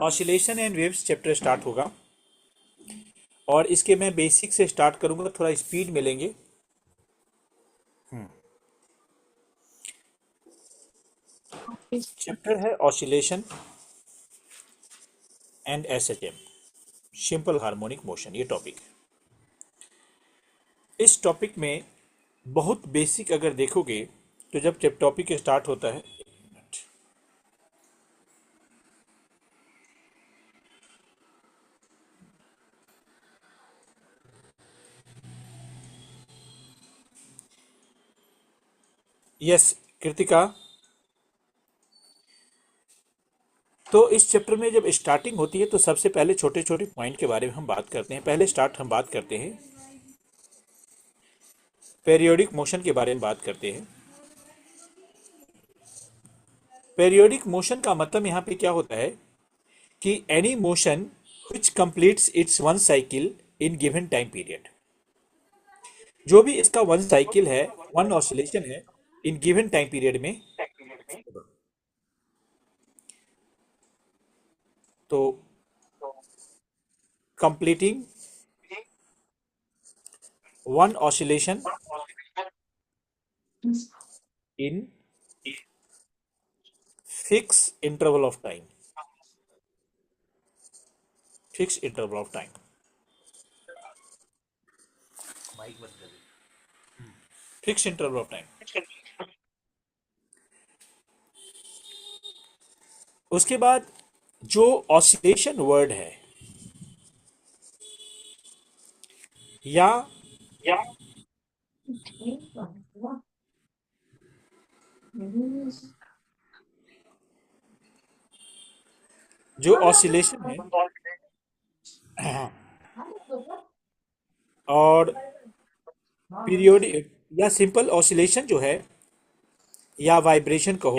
Oscillation and waves chapter start होगा और इसके मैं बेसिक से स्टार्ट करूंगा, थोड़ा स्पीड में लेंगे। चैप्टर है oscillation and SHM, simple harmonic motion, ये टॉपिक है। इस टॉपिक में बहुत बेसिक अगर देखोगे तो जब टॉपिक स्टार्ट होता है, यस कृतिका, तो इस चैप्टर में जब स्टार्टिंग होती है तो सबसे पहले छोटे छोटे पॉइंट के बारे में हम बात करते हैं। पहले स्टार्ट हम बात करते हैं पेरियोडिक मोशन के बारे में बात करते हैं। पेरियोडिक मोशन का मतलब यहाँ पे क्या होता है कि any motion which completes its one cycle in given time period, जो भी इसका वन साइकिल है, वन ऑसिलेशन है इन गिवन टाइम पीरियड में, तो completing one oscillation in fix interval of time, fix interval of time, fix interval of time. उसके बाद जो ऑसिलेशन वर्ड है या जो ऑसिलेशन है और पीरियोडिक या सिंपल ऑसिलेशन जो है या वाइब्रेशन कहो,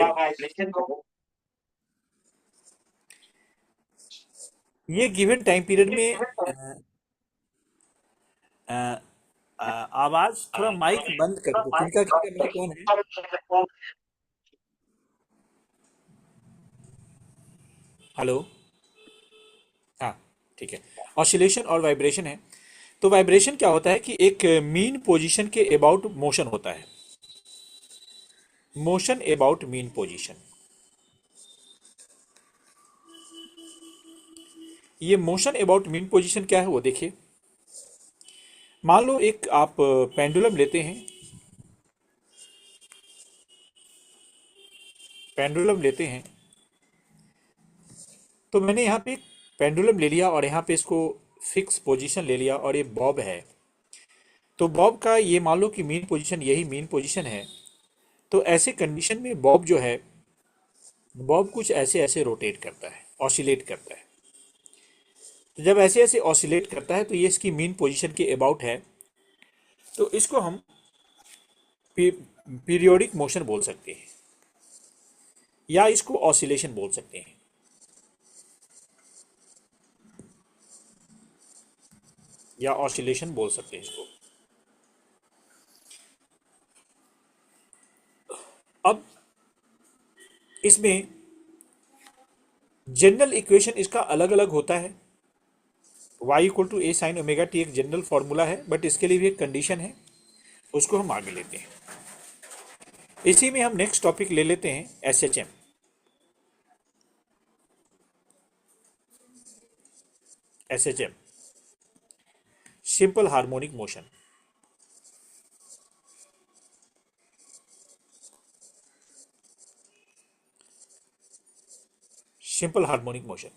ये गिवन टाइम पीरियड में अ, आवाज थोड़ा माइक बंद कर दो, किनका किनका माइक ऑन है? हेलो, हाँ, ठीक है। ऑसिलेशन और वाइब्रेशन है। तो वाइब्रेशन क्या होता है कि एक मीन पोजीशन के अबाउट मोशन होता है, मोशन अबाउट मीन पोजीशन। ये मोशन अबाउट मीन पोजीशन क्या है वो देखिए। मान लो एक आप पेंडुलम लेते हैं, पेंडुलम लेते हैं, तो मैंने यहाँ पे एक पेंडुलम ले लिया और यहाँ पे इसको फिक्स पोजीशन ले लिया और ये बॉब है। तो बॉब का ये मान लो कि मीन पोजीशन, यही मीन पोजीशन है। तो ऐसे कंडीशन में बॉब जो है, बॉब कुछ ऐसे ऐसे रोटेट करता है, ऑसिलेट करता है। तो जब ऐसे ऐसे ऑसिलेट करता है तो ये इसकी मीन पोजीशन के अबाउट है, तो इसको हम पीरियोडिक मोशन बोल सकते हैं या इसको ऑसिलेशन बोल सकते हैं। या ऑसिलेशन बोल सकते हैं इसको। अब इसमें जनरल इक्वेशन इसका अलग अलग होता है। y equal to A sine omega T एक जनरल फॉर्मूला है, बट इसके लिए भी एक कंडीशन है, उसको हम आगे लेते हैं। इसी में हम नेक्स्ट टॉपिक ले लेते हैं S H M. S H M simple harmonic motion. Simple harmonic motion,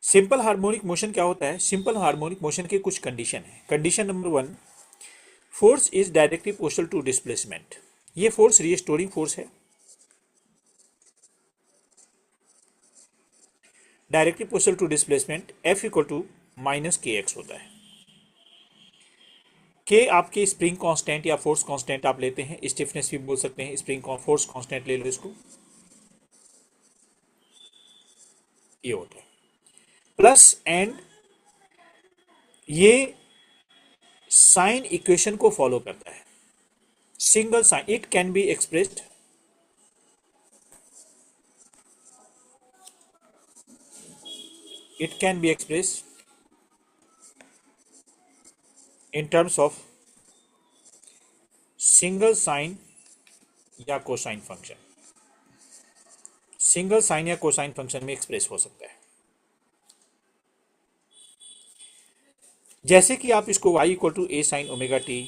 simple harmonic motion क्या होता है? सिंपल हार्मोनिक मोशन के कुछ कंडीशन है। Condition number one, force is directly proportional to displacement. ये फोर्स रीस्टोरिंग फोर्स है, directly proportional to displacement. F equal to minus K X होता है। के आपके स्प्रिंग कांस्टेंट या फोर्स कांस्टेंट आप लेते हैं, स्टिफनेस भी बोल सकते हैं, स्प्रिंग फोर्स कांस्टेंट ले लो इसको, ये होता है। प्लस एंड ये साइन इक्वेशन को फॉलो करता है, single sine. It can be expressed it can be expressed in terms of single sine या कोसाइन फंक्शन, सिंगल साइन या कोसाइन फंक्शन में एक्सप्रेस हो सकता है। जैसे कि आप इसको y equal to A sine omega T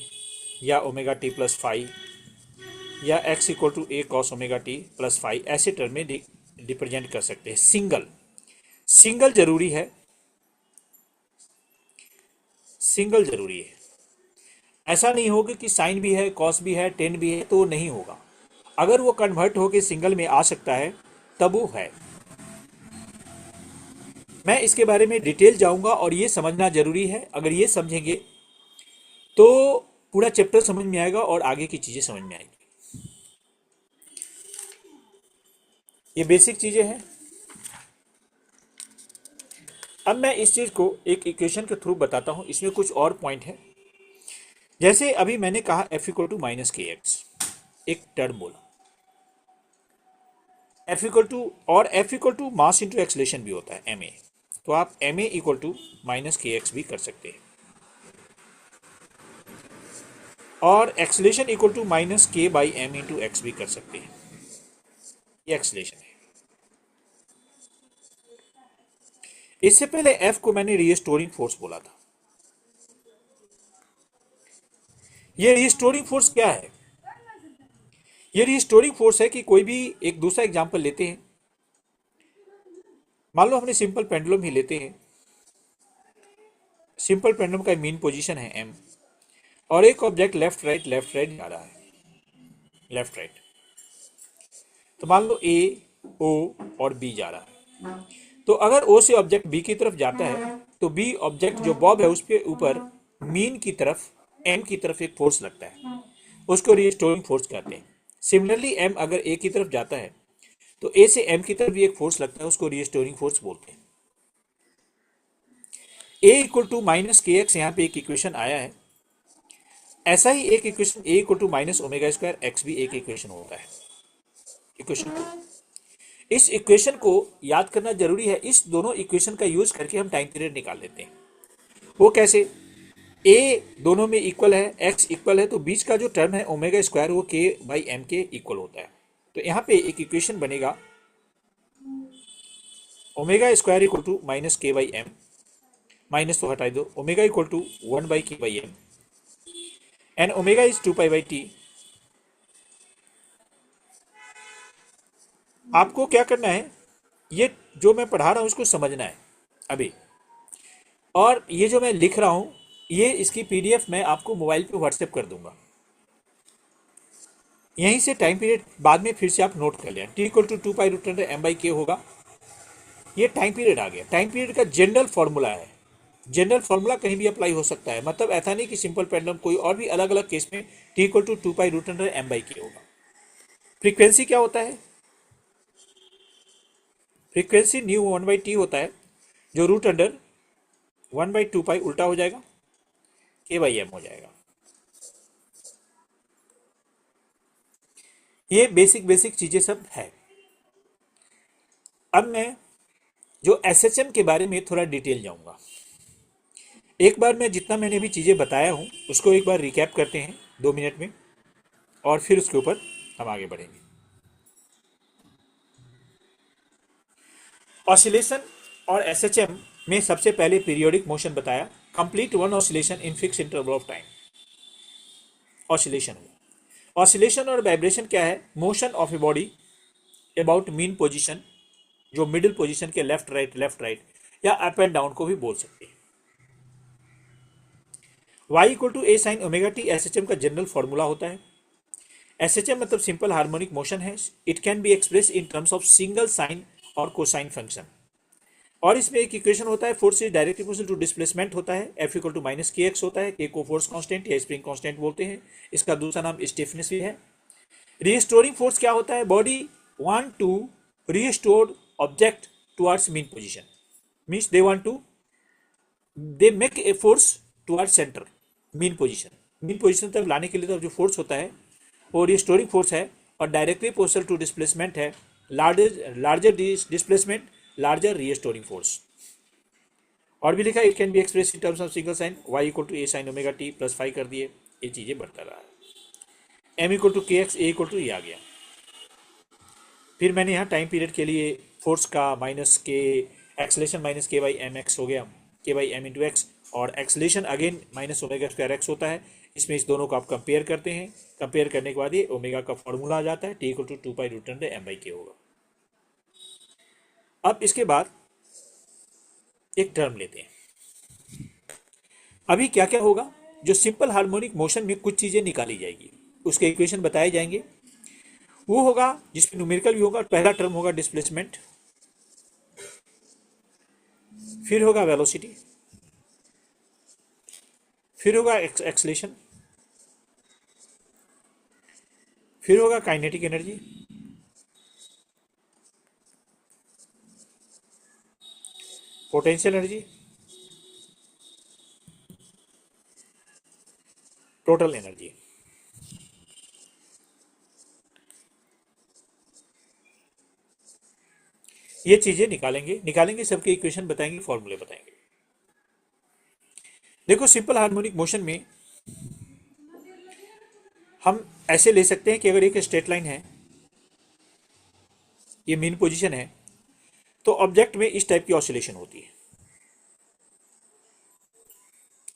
या ओमेगा टी प्लस फाइव या x equal to A cos omega T plus five ऐसे टर्म में रिप्रेजेंट कर सकते हैं। सिंगल, सिंगल जरूरी है, सिंगल जरूरी है। ऐसा नहीं होगा कि साइन भी है, कॉस भी है, टेन भी है तो नहीं होगा। अगर वो कन्वर्ट होकर सिंगल में आ सकता है तब वो है। मैं इसके बारे में डिटेल जाऊंगा और ये समझना जरूरी है। अगर ये समझेंगे तो पूरा चैप्टर समझ में आएगा और आगे की चीजें समझ में आएगी। ये बेसिक चीजें हैं। अब मैं इस चीज को एक इक्वेशन के थ्रू बताता हूं। इसमें कुछ और पॉइंट है। जैसे अभी मैंने कहा f equal to minus K X, एक टर्म बोला f इक्वल टू, और f equal to mass into acceleration भी होता है ma, तो आप ma equal to minus K X भी कर सकते हैं और acceleration equal to minus K by M into X भी कर सकते हैं। ये एक्सलेशन है। इससे पहले f को मैंने रीस्टोरिंग फोर्स बोला था। ये रीस्टोरिंग फोर्स क्या है? ये रीस्टोरिंग फोर्स है कि कोई भी एक दूसरा एग्जांपल लेते हैं। मान लो हमने सिंपल पेंडुलम ही लेते हैं। सिंपल पेंडुलम का मीन पोजीशन है m और एक ऑब्जेक्ट लेफ्ट राइट जा रहा है, लेफ्ट राइट। तो मान लो a, o और b जा रहा है। तो अगर o से ऑब्जेक्ट b की तरफ जाता है तो b ऑब्जेक्ट जो बॉब है उसके ऊपर मीन की तरफ, m की तरफ एक फोर्स लगता है, उसको रीस्टोरिंग फोर्स कहते हैं। सिमिलरली m अगर a की तरफ जाता है तो a से m की तरफ भी एक फोर्स लगता है, उसको रीस्टोरिंग फोर्स बोलते हैं। a equal to minus K X यहाँ पे एक इक्वेशन आया है। ऐसा ही एक equation a equal to minus omega square X भी एक इक्वेशन होता है, इक्वेशन 2। इस इक्वेशन को याद करना जरूरी है। इस दोनों इक्वेशन का यूज करके हम टाइम पीरियड निकाल लेते हैं। वो कैसे? a दोनों में इक्वल है, x इक्वल है, तो बीच का जो टर्म है ओमेगा स्क्वायर वो k बाई एम के इक्वल होता है। तो यहाँ पे एक इक्वेशन बनेगा omega square equal to minus K by M, minus तो हटा दो, omega equal to 1 by K by M and omega is 2 pi by T. आपको क्या करना है, ये जो मैं पढ़ा रहा हूं उसको समझना है अभी। और ये जो मैं लिख रहा हूं ये इसकी पीडीएफ मैं आपको मोबाइल पे व्हाट्सएप कर दूंगा। यहीं से टाइम पीरियड बाद में फिर से आप नोट कर लें। T equal to 2 pi root under M by K होगा। ये टाइम पीरियड आ गया। टाइम पीरियड का जनरल फॉर्मूला है। जनरल फॉर्मूला कहीं भी अप्लाई हो सकता है। मतलब ऐसा नहीं कि सिंपल पेंडुलम, कोई और भी अलग अलग केस में T equal to 2 pi root under M by K होगा। फ्रीक्वेंसी क्या होता है? फ्रीक्वेंसी न्यू 1 बाई टी होता है, जो रूट अंडर 1 बाई 2 पाई उल्टा हो जाएगा, के बाई एम हो जाएगा। ये बेसिक चीजें सब है। अब मैं जो एसएचएम के बारे में थोड़ा डिटेल जाऊंगा। एक बार मैं जितना मैंने भी चीजें बताया हूं उसको एक बार रिकैप करते हैं 2 मिनट में और फिर उसके ऊपर हम आगे बढ़ेंगे। ऑसिलेशन और एसएचएम में सबसे पहले पीरियोडिक मोशन बताया। Complete one oscillation in fix interval of time. Oscillation हुआ। ऑसिलेशन और वाइब्रेशन क्या है? Motion of a body about mean position, जो मिडिल पोजीशन के लेफ्ट राइट या अप एंड डाउन को भी बोल सकते हैं। y equal to A sine omega T SHM का जनरल फॉर्मूला होता है। एसएचएम मतलब सिंपल हार्मोनिक मोशन है। It can be express in terms of single sine और कोसाइन फंक्शन। और इसमें एक इक्वेशन होता है, force is direct proportional to displacement होता है। F equal to minus K X होता है। के को फोर्स कांस्टेंट या स्प्रिंग कांस्टेंट बोलते हैं। इसका दूसरा नाम स्टिफनेस भी है। रीस्टोरिंग फोर्स क्या होता है? Body want to restore object towards mean position, means they make a force towards centre, mean position तक लाने के लिए तो जो फोर्स होता है वो रीस्टोरिंग फोर्स है और डायरेक्टली प्रोपोर्शनल टू डिस्प्लेसमेंट है। Larger displacement, larger restoring force. और भी लिखा है, it can be express in terms of single sine y equal to A sine omega T plus 5 कर दिए, ये चीजें बढ़ता रहा। m equal to K X, A equal to ये आ गया। फिर मैंने यहाँ टाइम पीरियड के लिए फोर्स का माइनस के, acceleration minus K by M x हो गया, के बाई एम इंटू एक्स, और acceleration again minus omega square x होता है। इसमें इस दोनों को आप कंपेयर करते हैं, कंपेयर करने के बाद ये ओमेगा का फॉर्मूला आ जाता है, T equal to 2 pi root under M by K होगा। अब इसके बाद एक टर्म लेते हैं। अभी क्या क्या होगा, जो सिंपल हार्मोनिक मोशन में कुछ चीजें निकाली जाएगी, उसके इक्वेशन बताए जाएंगे। वो होगा जिसमें न्यूमेरिकल भी होगा। पहला टर्म होगा डिस्प्लेसमेंट, फिर होगा वेलोसिटी, फिर होगा एक्सलेशन, फिर होगा kinetic energy, potential energy, total energy. ये चीजें निकालेंगे, निकालेंगे सबके इक्वेशन बताएंगे, फॉर्मूले बताएंगे। देखो सिंपल हार्मोनिक मोशन में हम ऐसे ले सकते हैं कि अगर एक स्ट्रेट लाइन है, ये मीन पोजीशन है, तो ऑब्जेक्ट में इस टाइप की ऑसिलेशन होती है,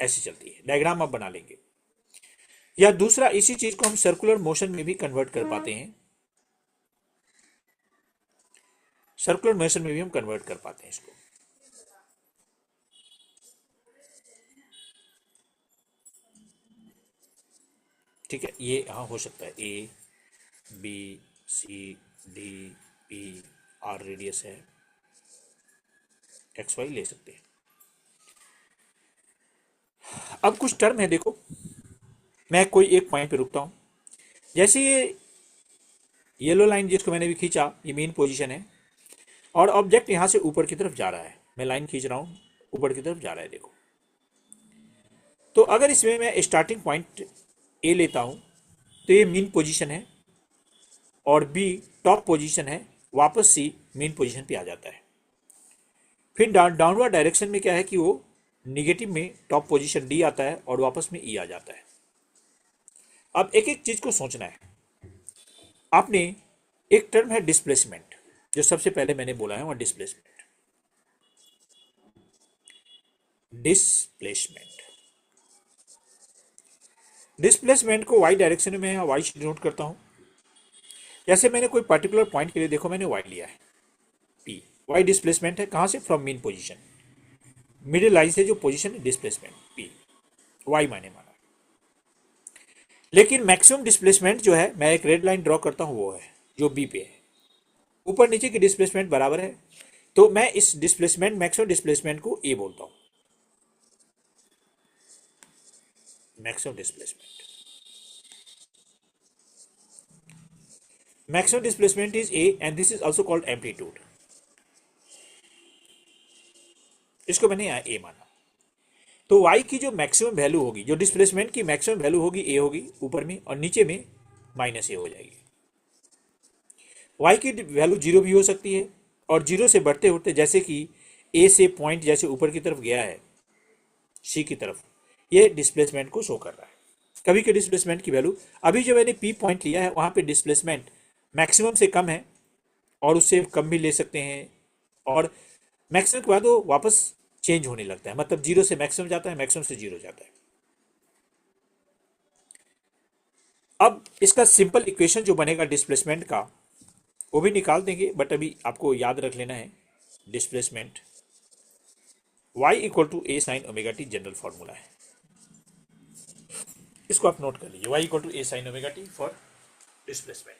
ऐसी चलती है। डायग्राम आप बना लेंगे। या दूसरा, इसी चीज को हम सर्कुलर मोशन में भी कन्वर्ट कर पाते हैं, सर्कुलर मोशन में भी हम कन्वर्ट कर पाते हैं इसको। ठीक है, ये हाँ हो सकता है, A B C D P R radius है, एक्स वाई ले सकते हैं। अब कुछ टर्म है, देखो मैं कोई एक पॉइंट पे रुकता हूं। जैसे ये येलो लाइन जिसको मैंने भी खींचा, ये मेन पोजीशन है, और ऑब्जेक्ट यहां से ऊपर की तरफ जा रहा है। मैं लाइन खींच रहा हूं, ऊपर की तरफ जा रहा है, देखो। तो अगर इसमें मैं स्टार्टिंग पॉइंट ए लेता हूं, तो ये मीन पोजीशन है, और बी टॉप पोजीशन है, वापस सी मीन पोजीशन पे आ जाता है। फिर डाउनवर्ड डायरेक्शन में क्या है कि वो निगेटिव में टॉप पोजीशन डी आता है, और वापस में ई आ जाता है। अब एक एक चीज को सोचना है आपने। एक टर्म है डिस्प्लेसमेंट, जो सबसे पहले मैंने बोला है, वह डिस्प्लेसमेंट। डिस्प्लेसमेंट डिस्प्लेसमेंट को वाई डायरेक्शन में वाई से डिनोट करता हूं। जैसे मैंने कोई पर्टिकुलर पॉइंट के लिए, देखो मैंने वाई लिया है, पी। वाई डिस्प्लेसमेंट है, कहां से? From mean position, middle line से जो पोजीशन है, डिस्प्लेसमेंट पी, वाई मैंने माना। लेकिन मैक्सिमम डिस्प्लेसमेंट जो है, मैं एक रेड लाइन ड्रॉ करता हूं, वो है जो बी पे है। ऊपर नीचे की डिस्प्लेसमेंट बराबर है, तो मैं इस डिस्प्लेसमेंट, मैक्सिमम डिस्प्लेसमेंट को ए बोलता हूं, maximum displacement. Maximum displacement is a, and this is also called amplitude. इसको मैंने यहां ए माना। तो y की जो मैक्सिमम वैल्यू होगी, जो डिस्प्लेसमेंट की मैक्सिमम वैल्यू होगी, ए होगी ऊपर में, और नीचे में माइनस ए हो जाएगी। y की वैल्यू जीरो भी हो सकती है, और जीरो से बढ़ते उठते, जैसे कि ए से पॉइंट जैसे ऊपर की तरफ गया है सी की तरफ, ये डिस्प्लेसमेंट को शो कर रहा है। कभी के डिस्प्लेसमेंट की वैल्यू, अभी जो मैंने पी पॉइंट लिया है, वहां पे डिस्प्लेसमेंट मैक्सिमम से कम है, और उससे कम भी ले सकते हैं, और मैक्सिमम के बाद वो वापस चेंज होने लगता है, मतलब जीरो से मैक्सिमम जाता है, मैक्सिमम से जीरो जाता है। अब इसका सिंपल इक्वेशन जो बनेगा डिस्प्लेसमेंट का, वो भी निकाल देंगे, बट अभी आपको याद रख लेना है, displacement y equal to A sine omega T general formula है। इसको आप नोट कर लीजिए, y equal to A sine omega T for displacement.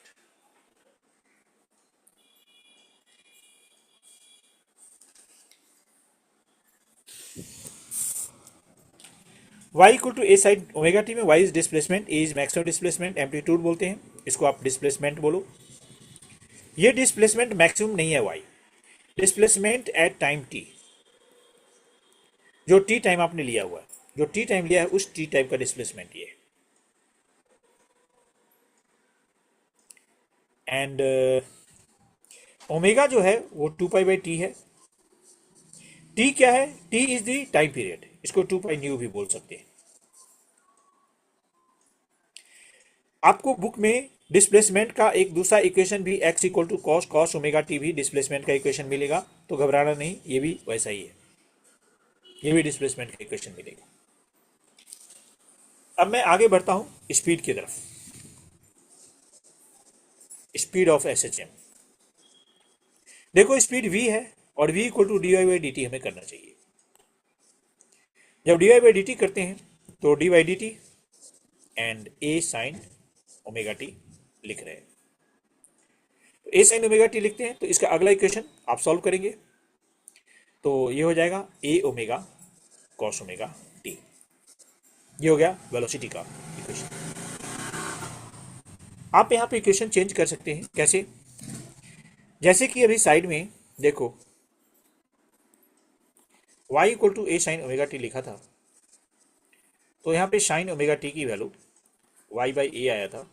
y equal to A sine omega T में y is displacement, A is maximum displacement, amplitude बोलते हैं इसको, आप डिस्प्लेसमेंट बोलो। ये डिस्प्लेसमेंट मैक्सिमम नहीं है y, displacement at time t, जो t टाइम आपने लिया हुआ है, जो t टाइम लिया है, उस t टाइम का डिस्प्लेसमेंट ये। एंड ओमेगा जो है वो 2 पाई बाई टी है, टी क्या है? T is the time period, इसको 2 पाई न्यू भी बोल सकते हैं। आपको बुक में डिस्प्लेसमेंट का एक दूसरा इक्वेशन भी x equal to cos omega T भी डिस्प्लेसमेंट का इक्वेशन मिलेगा, तो घबराना नहीं, ये भी वैसा ही है, ये भी डिस्प्लेसमेंट का इक्वेशन मिलेगा। अब मैं आगे बढ़ता हूं स्पीड की तरफ, स्पीड ऑफ एसएचएम। देखो स्पीड v है और v equal to D Y by D T हमें करना चाहिए। जब D Y by D T करते हैं तो D Y D T and A sine omega T लिख रहे हैं, तो ए साइन ओमेगा टी लिखते हैं, तो इसका अगला इक्वेशन आप सॉल्व करेंगे तो ये हो जाएगा ए ओमेगा कॉस ओमेगा टी। ये हो गया वेलोसिटी का इक्वेशन। आप यहाँ पे इक्वेशन चेंज कर सकते हैं, कैसे? जैसे कि अभी साइड में देखो y equal to A sine omega T लिखा था, तो यहाँ पे साइन ओमेगा टी की वैल्यू y बाई ए आया था,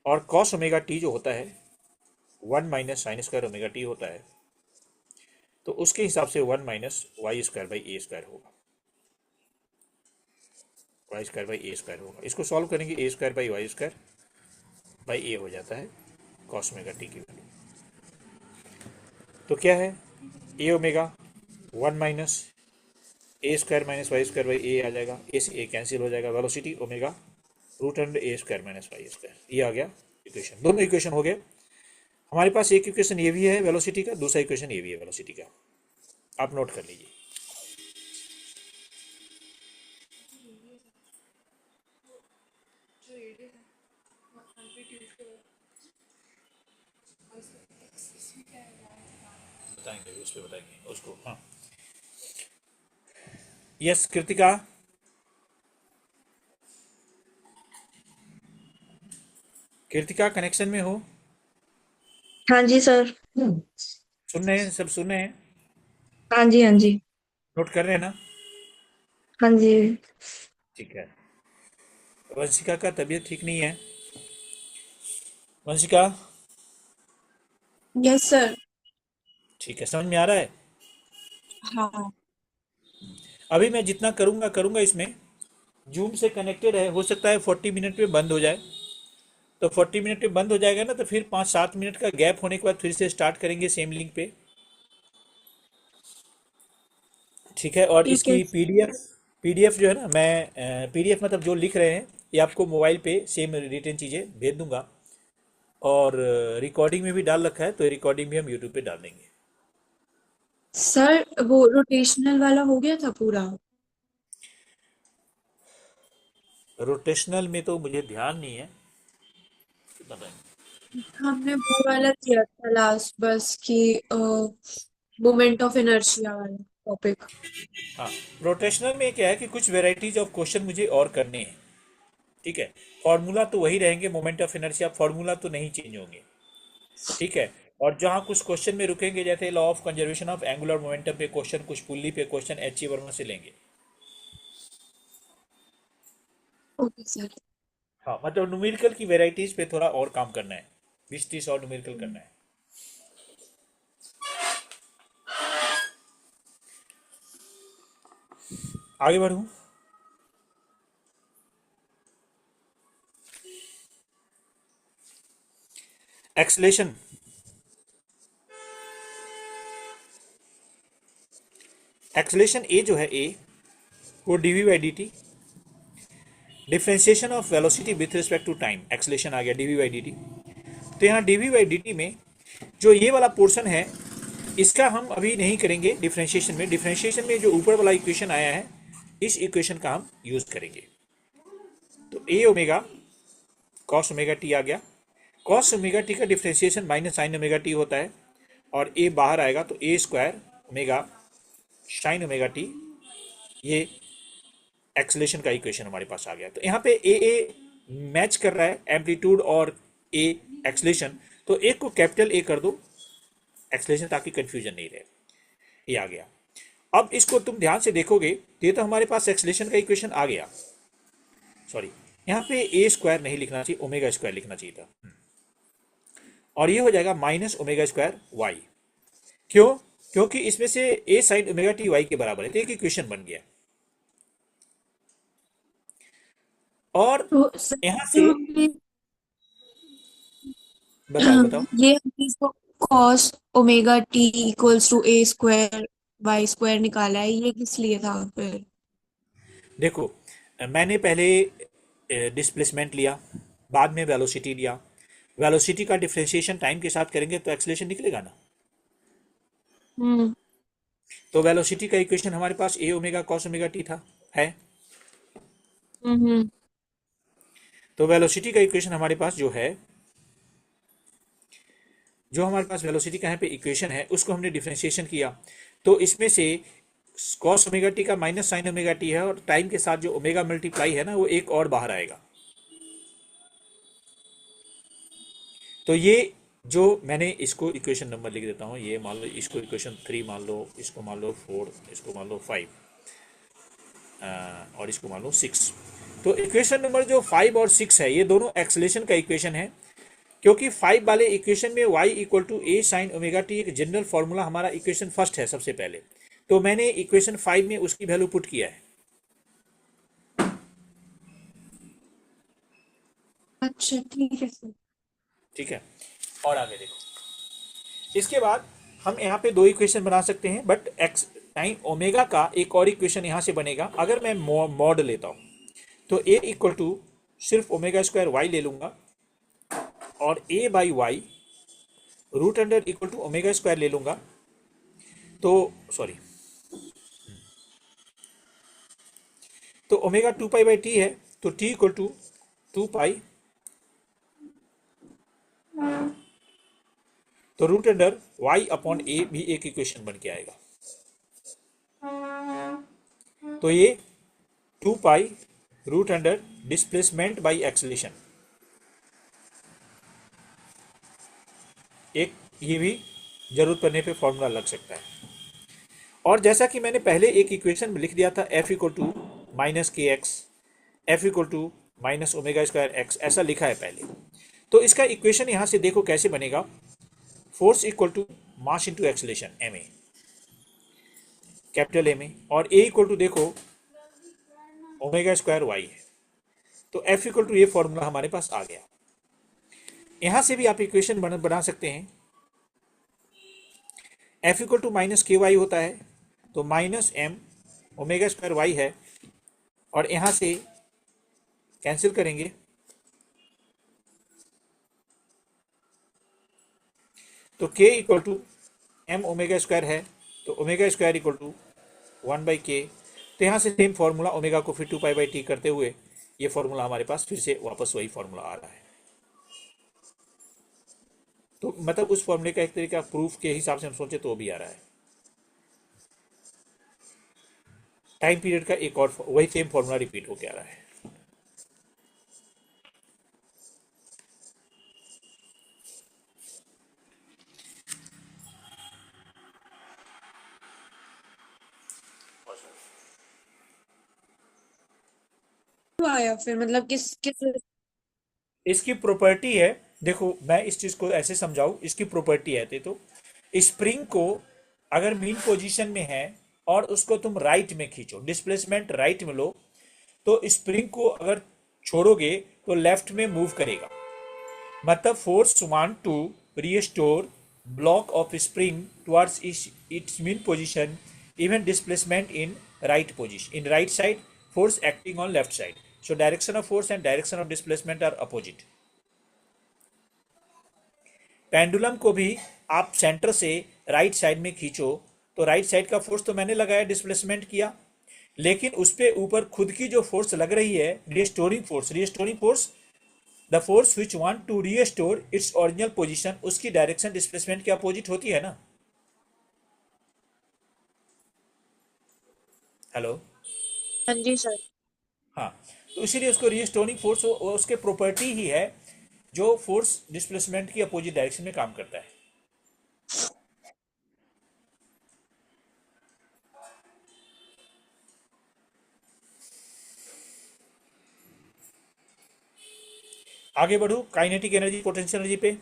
और कॉस ओमेगा टी जो होता है 1 minus sine square omega T होता है, तो उसके हिसाब से 1 minus Y square by A square होगा, Y square by A square होगा। इसको सॉल्व करेंगे, A square by Y square by A हो जाता है कॉस ओमेगा टी की वैल्यू। तो क्या है? A omega 1 minus A square minus Y square by A आ जाएगा, ए से ए कैंसिल हो जाएगा, वेलोसिटी ओमेगा रूट अंडर ए स्क्वायर माइनस वाई स्क्वायर, ये आ गया इक्वेशन। दोनों इक्वेशन हो गए हमारे पास। एक इक्वेशन ये भी है वेलोसिटी का, दूसरा इक्वेशन ये भी है वेलोसिटी का, आप नोट कर लीजिए। बताएंगे उस पर, बताएंगे उसको। हाँ यस कृतिका, कृतिका कनेक्शन में हो? हाँ जी सर। सुन रहे हैं, सब सुन रहे हैं? हाँ जी, हाँ जी। नोट कर रहे हैं ना? हाँ जी। ठीक है। वंशिका का तबीयत ठीक नहीं है। Vanshika, yes sir. ठीक है, समझ में आ रहा है? हाँ। अभी मैं जितना करूंगा करूंगा इसमें, जूम से कनेक्टेड है, हो सकता है 40 मिनट में बंद हो जाए, तो 40 मिनट में बंद हो जाएगा ना, तो फिर 5-7 मिनट का गैप होने के बाद फिर से स्टार्ट करेंगे सेम लिंक पे, ठीक है? और ठीक है। इसकी पीडीएफ, पीडीएफ जो है ना, मैं पीडीएफ मतलब जो लिख रहे हैं ये आपको मोबाइल पे सेम रिटर्न चीज़ें भेज दूंगा, और रिकॉर्डिंग में भी डाल रखा है, तो रिकॉर्डिंग भी हम यूट्यूब पे डाल देंगे। सर वो रोटेशनल वाला हो गया था पूरा? रोटेशनल में तो मुझे ध्यान नहीं है, बताएं। हमने वो वाला किया था लास्ट, बस कि मोमेंट ऑफ इनर्शिया वाला टॉपिक। हाँ, रोटेशनल में क्या है कि कुछ वेराइटीज ऑफ क्वेश्चन मुझे और करने हैं, ठीक है? फॉर्मूला तो वही रहेंगे, मोमेंट ऑफ इनर्शिया फॉर्मूला तो नहीं चेंज होंगे, ठीक है? और जहाँ कुछ क्वेश्चन में रुकेंगे, जैसे law of conservation of angular momentum पे क्वेश्चन, कुछ पुल्ली पे क्वेश्चन एच ई वर्मा से लेंगे। Okay sir. हाँ, मतलब न्यूमेरिकल की वेराइटीज पे थोड़ा और काम करना है, 20-30 और न्यूमेरिकल करना है। आगे बढ़ूँ? एक्सलेशन, एक्सलेशन ए जो है, ए वो DV by D T, differentiation of velocity with respect to time, acceleration आ गया डीवी बाई डी टी। तो यहाँ डीवी बाई डी टी में जो ये वाला पोर्शन है, इसका हम अभी नहीं करेंगे डिफ्रेंशिएशन में। डिफ्रेंशिएशन में जो ऊपर वाला इक्वेशन आया है, इस इक्वेशन का हम यूज करेंगे। तो A omega cos omega T आ गया, कॉस ओमेगा टी का differentiation minus sine omega T होता है, और ए बाहर आएगा तो A square omega sine omega T, ये एक्सलेशन का इक्वेशन हमारे पास आ गया। तो यहाँ पे ए मैच कर रहा है एम्पलीट्यूड और ए एक्सलेशन, तो एक को कैपिटल ए कर दो एक्सलेशन, ताकि कंफ्यूजन नहीं रहे। ये आ गया। अब इसको तुम ध्यान से देखोगे तो ये तो हमारे पास एक्सलेशन का इक्वेशन आ गया, सॉरी यहाँ पे ए स्क्वायर नहीं लिखना चाहिए, ओमेगा स्क्वायर लिखना चाहिए था, और ये हो जाएगा माइनस ओमेगा स्क्वायर वाई। क्यों? क्योंकि इसमें से ए साइन ओमेगा टी वाई के बराबर है, तो एक इक्वेशन बन गया। और तो सर, यहां ये से हमने बताओ बताओ। ये हमने इसको cos omega T equals to A square Y square निकाला है, ये किस लिए था फिर? देखो, मैंने पहले डिस्प्लेसमेंट लिया, बाद में वेलोसिटी लिया। वेलोसिटी का डिफरेंशिएशन टाइम के साथ करेंगे तो एक्सेलेरेशन निकलेगा ना। हम्म तो वेलोसिटी का इक्वेशन हमारे पास ए ओमेगा कॉस ओमेगा टी था, है। हम्म तो वेलोसिटी का इक्वेशन हमारे पास जो है, जो हमारे पास वेलोसिटी का यहाँ पे इक्वेशन है, उसको हमने डिफरेंशिएशन किया। तो इसमें से कॉस ओमेगा टी का माइनस साइन ओमेगा टी है, और टाइम के साथ जो ओमेगा मल्टीप्लाई है ना, वो एक और बाहर आएगा। तो ये जो मैंने इसको इक्वेशन नंबर लिख देता हूँ, ये मान लो इसको इक्वेशन 3 मान लो, इसको मान लो 4, इसको मान लो 5, और इसको मान लो 6। तो इक्वेशन नंबर जो 5 और 6 है, ये दोनों एक्सलेशन का इक्वेशन है। क्योंकि 5 वाले इक्वेशन में y equal to A sine omega T एक जनरल फॉर्मूला हमारा इक्वेशन फर्स्ट है सबसे पहले। तो मैंने इक्वेशन 5 में उसकी वैल्यू पुट किया है। अच्छा ठीक है सर। ठीक है। और आगे देखो, इसके बाद हम यहाँ पे दो इक्वेशन बना सकते हैं, बट एक्स टाइम ओमेगा का एक और इक्वेशन यहाँ से बनेगा। अगर मैं मॉड लेता हूँ, तो ए इक्वल टू सिर्फ ओमेगा स्क्वायर वाई ले लूंगा, और A by Y root under equal to omega square ले लूंगा। तो सॉरी, तो ओमेगा 2 पाई बाई टी है, तो टी इक्वल टू 2 पाई, तो root under Y upon A भी एक इक्वेशन बन के आएगा। तो ये 2 pi root under displacement by acceleration, एक ये भी जरूरत पड़ने पे फॉर्मूला लग सकता है। और जैसा कि मैंने पहले एक इक्वेशन में लिख दिया था, F equal to minus K X, F equal to minus omega square X, ऐसा लिखा है पहले। तो इसका इक्वेशन यहां से देखो कैसे बनेगा। Force equal to mass into acceleration M A, capital M A, और ए इक्वल टू देखो ओमेगा स्क्वायर वाई है। तो एफ इक्वल टू ये फॉर्मूला हमारे पास आ गया। यहां से भी आप इक्वेशन बना सकते हैं। F equal to minus K Y होता है, तो minus M omega square Y है, और यहां से कैंसिल करेंगे, तो K equal to M omega square है, तो omega square equal to 1/k। तो यहाँ से सेम फार्मूला ओमेगा को फिर 2 पाई बाई टी करते हुए ये फार्मूला हमारे पास फिर से वापस वही फार्मूला आ रहा है। तो मतलब उस फॉर्मूले का एक तरीका प्रूफ के हिसाब से हम सोचे तो वो भी आ रहा है। टाइम पीरियड का एक और वही सेम फॉर्मूला रिपीट होकर आ रहा है। तो आया फिर मतलब किस किस? इसकी प्रॉपर्टी है, देखो मैं इस चीज को ऐसे समझाऊं, इसकी प्रॉपर्टी है तो स्प्रिंग को अगर मीन पोजीशन में है और उसको तुम राइट में खींचो, डिस्प्लेसमेंट राइट में लो, तो स्प्रिंग को अगर छोड़ोगे तो लेफ्ट में मूव करेगा। मतलब force want to restore block of spring towards its mean position, even displacement in right position, in right side, force acting on left side. So direction of force and direction of displacement are opposite. Pendulum को भी आप centre से right side में खींचो, तो right side का force तो मैंने लगाया, डिस्प्लेसमेंट किया, लेकिन उस पे ऊपर खुद की जो फोर्स लग रही है, restoring force, the force which want to restore its original position, उसकी डायरेक्शन डिस्प्लेसमेंट के अपोजिट होती है ना। हेलो। हाँ जी सर। हाँ, तो इसीलिए उसको रिस्टोरिंग फोर्स उसके प्रॉपर्टी ही है जो फोर्स डिस्प्लेसमेंट की अपोजिट डायरेक्शन में काम करता है। आगे बढ़ू काइनेटिक एनर्जी पोटेंशियल एनर्जी पे।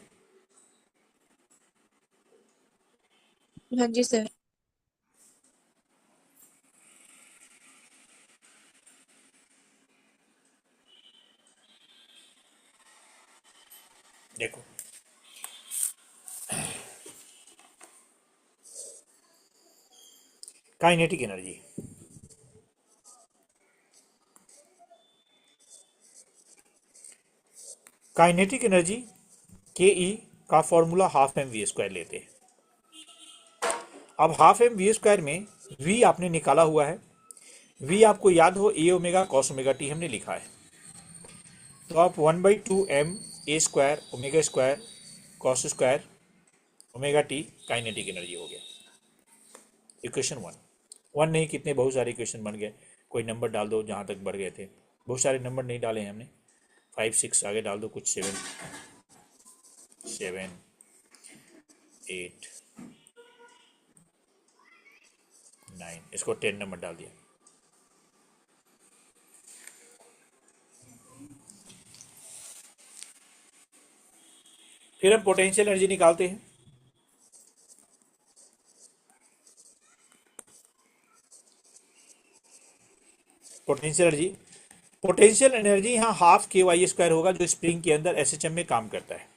हाँ जी सर। देखो, kinetic energy, kinetic energy K E का formula half M V square लेते हैं। अब हाफ एम वी स्क्वायर में वी आपने निकाला हुआ है, वी आपको याद हो A omega cos omega T हमने लिखा है, तो आप 1/2 m A square omega square cos square omega T kinetic energy हो गया। इक्वेशन वन, वन नहीं कितने बहुत सारे इक्वेशन बन गए, कोई नंबर डाल दो जहाँ तक बढ़ गए थे, बहुत सारे नंबर नहीं डाले हैं हमने, 5 6 आगे डाल दो, कुछ 7 7 8 9, इसको 10 नंबर डाल दिया। फिर हम पोटेंशियल एनर्जी निकालते हैं। पोटेंशियल एनर्जी, पोटेंशियल एनर्जी यहाँ हाफ के वाई स्क्वायर होगा जो स्प्रिंग के अंदर एस एच एम में काम करता है।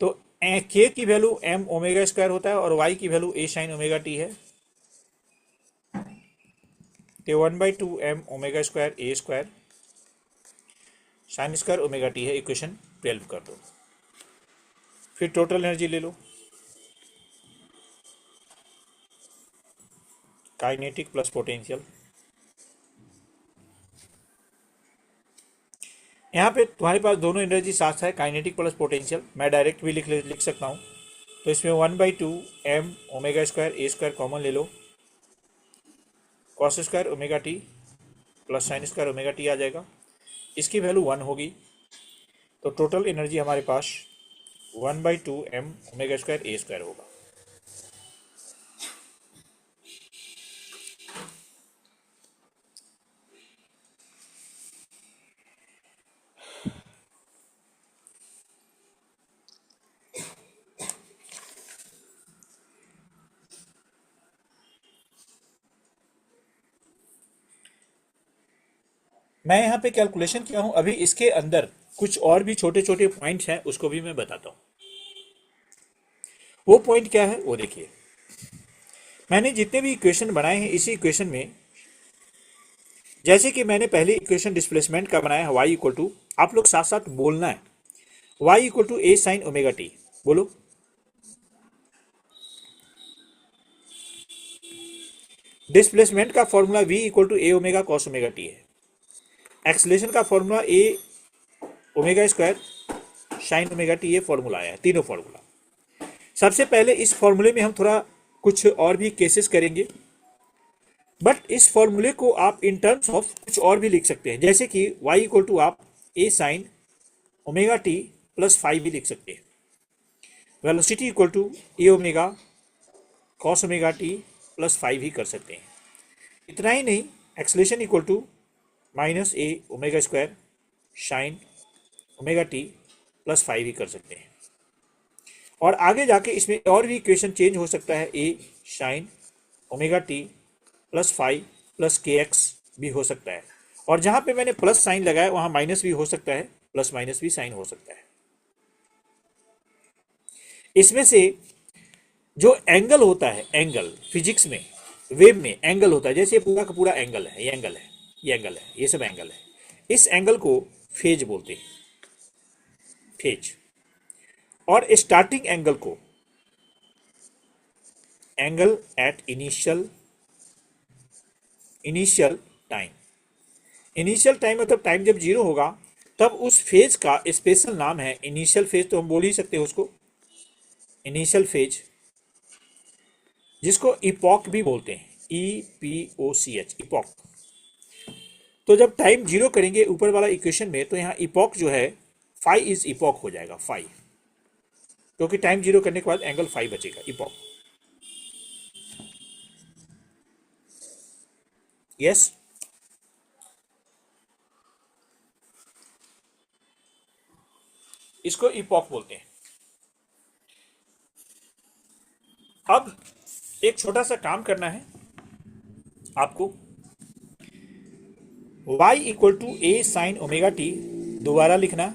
तो के की वैल्यू एम ओमेगा स्क्वायर होता है और वाई की value A sine omega T है, तो 1/2 m omega square A square sine square omega T है। इक्वेशन 12 कर दो। फिर टोटल एनर्जी ले लो, काइनेटिक प्लस पोटेंशियल। यहाँ पे तुम्हारे पास दोनों एनर्जी साथ है, काइनेटिक प्लस पोटेंशियल, मैं डायरेक्ट भी लिख सकता हूँ। तो इसमें 1/2 m omega square A square common ले लो, cos square omega T plus sine square omega T आ जाएगा, इसकी वैल्यू 1 होगी। तो टोटल एनर्जी हमारे पास 1/2 m omega square A square होगा। मैं यहाँ पे कैलकुलेशन किया हूँ, अभी इसके अंदर कुछ और भी छोटे छोटे पॉइंट्स हैं, उसको भी मैं बताता हूँ। वो पॉइंट क्या है वो देखिए, मैंने जितने भी इक्वेशन बनाए हैं इसी इक्वेशन में, जैसे कि मैंने पहले इक्वेशन डिस्प्लेसमेंट का बनाया है y इक्वल टू, आप लोग साथ साथ बोलना है, y equal to A sine omega T, बोलो। डिस्प्लेसमेंट का formula v equal to A omega cos omega T है, एक्सलेशन का formula A omega square sine omega T, ये फॉर्मूला आया है, तीनों फॉर्मूला। सबसे पहले इस फॉर्मूले में हम थोड़ा कुछ और भी केसेस करेंगे, बट इस फॉर्मूले को आप इन टर्म्स ऑफ कुछ और भी लिख सकते हैं, जैसे कि y इक्वल टू आप A sine omega T plus 5 भी लिख सकते हैं, velocity equal to A omega cos omega T plus 5 ही कर सकते हैं। इतना ही नहीं, acceleration equal to minus A omega square sine omega T plus 5 ही कर सकते हैं। और आगे जाके इसमें और भी इक्वेशन चेंज हो सकता है, A sine omega T plus 5 plus K X भी हो सकता है, और जहां पे मैंने प्लस साइन लगाया वहां माइनस भी हो सकता है, प्लस माइनस भी साइन हो सकता है। इसमें से जो एंगल होता है, एंगल फिजिक्स में वेव में एंगल होता है, जैसे पूरा का पूरा एंगल है, ये एंगल है, ये एंगल है, ये सब एंगल है, इस एंगल को फेज बोलते हैं, फेज। और स्टार्टिंग एंगल को angle at initial time, initial time मतलब टाइम जब जीरो होगा तब उस फेज का स्पेशल नाम है इनिशियल फेज, तो हम बोल ही सकते हैं उसको इनिशियल फेज, जिसको इपॉक भी बोलते हैं, EPOCH, इपॉक। तो जब टाइम जीरो करेंगे ऊपर वाला इक्वेशन में, तो यहाँ इपॉक जो है फाई इज इपॉक हो जाएगा, फाई, क्योंकि टाइम जीरो करने के बाद एंगल फाई बचेगा, इपॉक। यस, इसको इपॉक बोलते हैं। अब एक छोटा सा काम करना है आपको। y equal to A sine omega t दोबारा लिखना,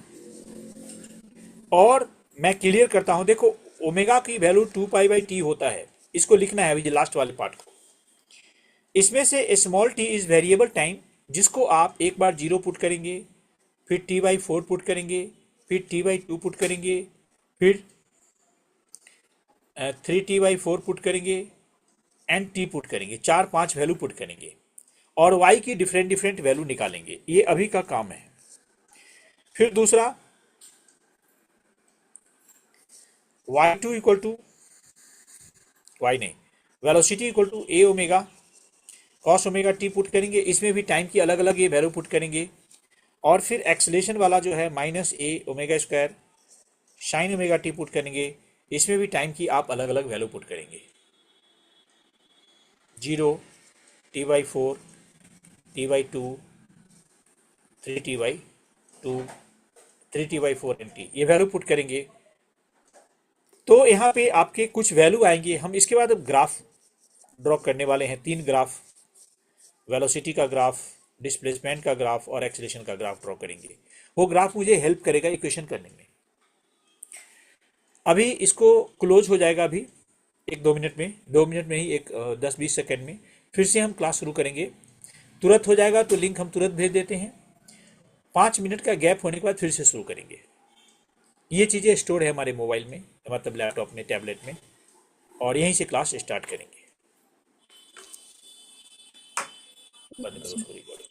और मैं क्लियर करता हूं। देखो, ओमेगा की वैल्यू 2 पाई/t होता है, इसको लिखना है अभी लास्ट वाले पार्ट को। इसमें से small T is variable time, जिसको आप एक बार 0 पुट करेंगे, फिर t/4 पुट करेंगे, फिर t/2 पुट करेंगे, फिर 3t/4 पुट करेंगे, एंड t पुट करेंगे, 4-5 वैल्यू पुट करेंगे, और y की डिफरेंट डिफरेंट वैल्यू निकालेंगे। ये अभी का काम है। फिर दूसरा, y2 इक्वल टू y नहीं, velocity equal to A omega cos omega T put करेंगे, इसमें भी टाइम की अलग अलग ये वैल्यू पुट करेंगे। और फिर एक्सलेशन वाला जो है minus A omega square sine omega T put करेंगे, इसमें भी टाइम की आप अलग अलग वैल्यू पुट करेंगे। 0, t/4, t/2, 3t/2, 3t/4 and T, ये वैल्यू पुट करेंगे। तो यहाँ पे आपके कुछ वैल्यू आएंगे। हम इसके बाद अब ग्राफ ड्रॉ करने वाले हैं, 3 ग्राफ, वेलोसिटी का ग्राफ, डिस्प्लेसमेंट का ग्राफ और एक्सेलेरेशन का ग्राफ ड्रॉ करेंगे। वो ग्राफ मुझे हेल्प करेगा इक्वेशन करने में। अभी इसको क्लोज हो जाएगा अभी 1-2 मिनट में, 2 मिनट में ही, एक 10-20 सेकेंड में फिर से हम क्लास शुरू करेंगे। तुरंत हो जाएगा तो लिंक हम तुरंत भेज देते हैं। 5 मिनट का गैप होने के बाद फिर से शुरू करेंगे। ये चीज़ें स्टोर है हमारे मोबाइल में, मतलब लैपटॉप में, टैबलेट में, और यहीं से क्लास स्टार्ट करेंगे। बंद करो उसको, रिकॉर्डिंग।